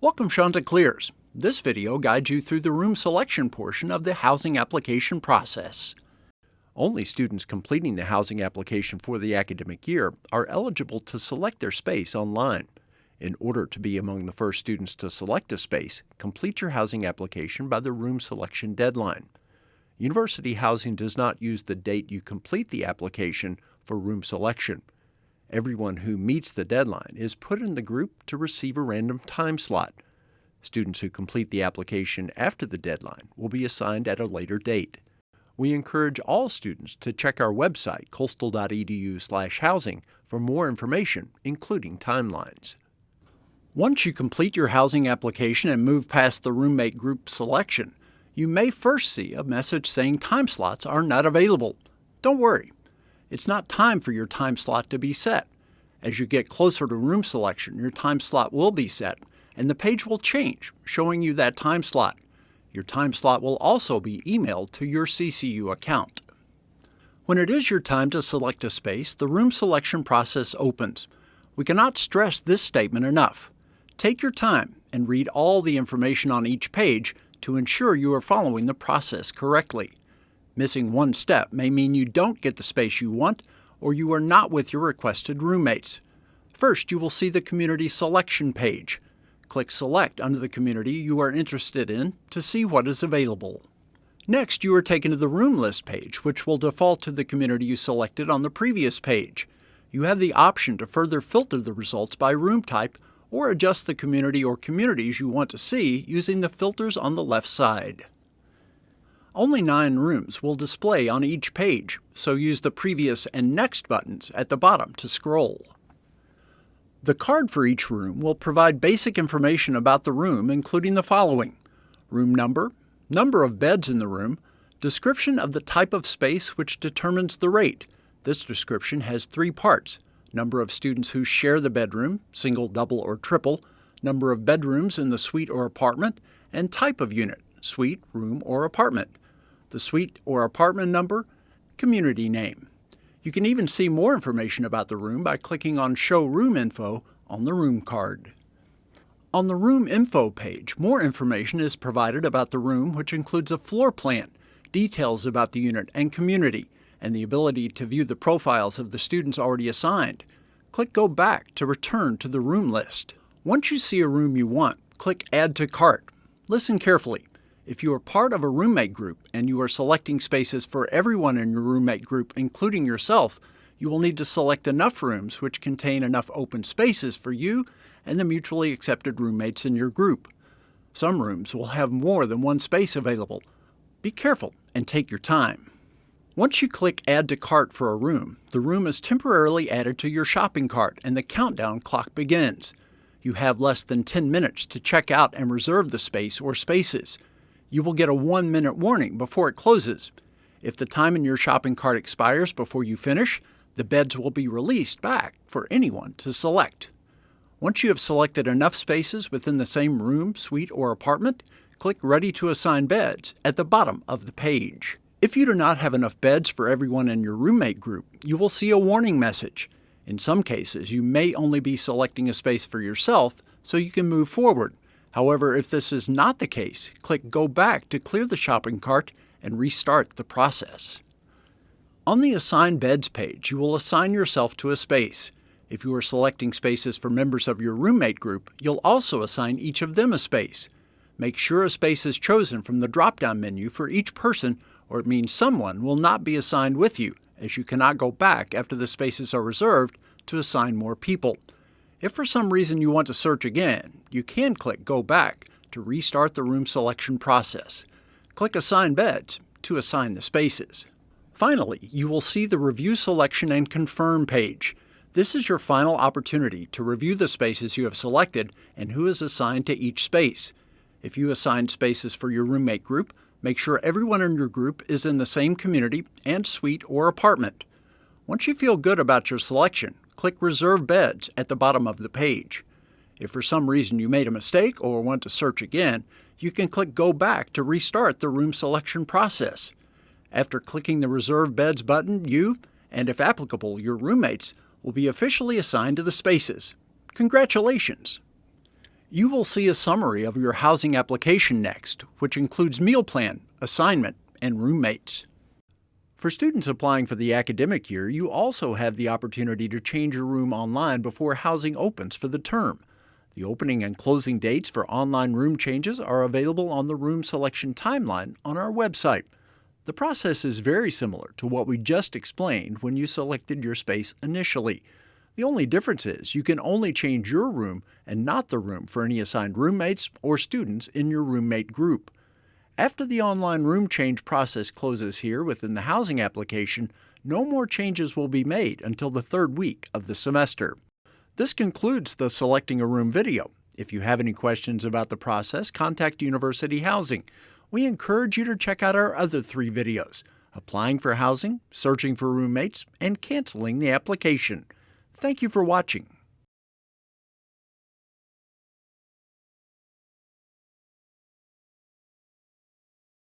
Welcome Chanticleers. This video guides you through the room selection portion of the housing application process. Only students completing the housing application for the academic year are eligible to select their space online. In order to be among the first students to select a space, complete your housing application by the room selection deadline. University housing does not use the date you complete the application for room selection. Everyone who meets the deadline is put in the group to receive a random time slot. Students who complete the application after the deadline will be assigned at a later date. We encourage all students to check our website, coastal.edu/housing, for more information, including timelines. Once you complete your housing application and move past the roommate group selection, you may first see a message saying time slots are not available. Don't worry. It's not time for your time slot to be set. As you get closer to room selection, your time slot will be set, and the page will change, showing you that time slot. Your time slot will also be emailed to your CCU account. When it is your time to select a space, the room selection process opens. We cannot stress this statement enough. Take your time and read all the information on each page to ensure you are following the process correctly. Missing one step may mean you don't get the space you want, or you are not with your requested roommates. First, you will see the Community Selection page. Click Select under the community you are interested in to see what is available. Next, you are taken to the Room List page, which will default to the community you selected on the previous page. You have the option to further filter the results by room type or adjust the community or communities you want to see using the filters on the left side. Only 9 rooms will display on each page, so use the Previous and Next buttons at the bottom to scroll. The card for each room will provide basic information about the room, including the following: room number, number of beds in the room, description of the type of space which determines the rate. This description has 3 parts: number of students who share the bedroom, single, double, or triple, number of bedrooms in the suite or apartment, and type of unit, suite, room, or apartment. The suite or apartment number, community name. You can even see more information about the room by clicking on Show Room Info on the room card. On the Room Info page, more information is provided about the room, which includes a floor plan, details about the unit and community, and the ability to view the profiles of the students already assigned. Click Go Back to return to the room list. Once you see a room you want, click Add to Cart. Listen carefully. If you are part of a roommate group and you are selecting spaces for everyone in your roommate group, including yourself, you will need to select enough rooms which contain enough open spaces for you and the mutually accepted roommates in your group. Some rooms will have more than one space available. Be careful and take your time. Once you click Add to Cart for a room, the room is temporarily added to your shopping cart and the countdown clock begins. You have less than 10 minutes to check out and reserve the space or spaces. You will get a 1-minute warning before it closes. If the time in your shopping cart expires before you finish, the beds will be released back for anyone to select. Once you have selected enough spaces within the same room, suite, or apartment, click Ready to Assign Beds at the bottom of the page. If you do not have enough beds for everyone in your roommate group, you will see a warning message. In some cases, you may only be selecting a space for yourself, so you can move forward. However, if this is not the case, click Go Back to clear the shopping cart and restart the process. On the Assign Beds page, you will assign yourself to a space. If you are selecting spaces for members of your roommate group, you'll also assign each of them a space. Make sure a space is chosen from the drop-down menu for each person, or it means someone will not be assigned with you, as you cannot go back after the spaces are reserved to assign more people. If for some reason you want to search again, you can click Go Back to restart the room selection process. Click Assign Beds to assign the spaces. Finally, you will see the Review Selection and Confirm page. This is your final opportunity to review the spaces you have selected and who is assigned to each space. If you assigned spaces for your roommate group, make sure everyone in your group is in the same community and suite or apartment. Once you feel good about your selection, click Reserve Beds at the bottom of the page. If for some reason you made a mistake or want to search again, you can click Go Back to restart the room selection process. After clicking the Reserve Beds button, you, and if applicable, your roommates, will be officially assigned to the spaces. Congratulations! You will see a summary of your housing application next, which includes meal plan, assignment, and roommates. For students applying for the academic year, you also have the opportunity to change your room online before housing opens for the term. The opening and closing dates for online room changes are available on the room selection timeline on our website. The process is very similar to what we just explained when you selected your space initially. The only difference is you can only change your room and not the room for any assigned roommates or students in your roommate group. After the online room change process closes here within the housing application, no more changes will be made until the third week of the semester. This concludes the Selecting a Room video. If you have any questions about the process, contact University Housing. We encourage you to check out our other 3 videos: applying for housing, searching for roommates, and canceling the application. Thank you for watching.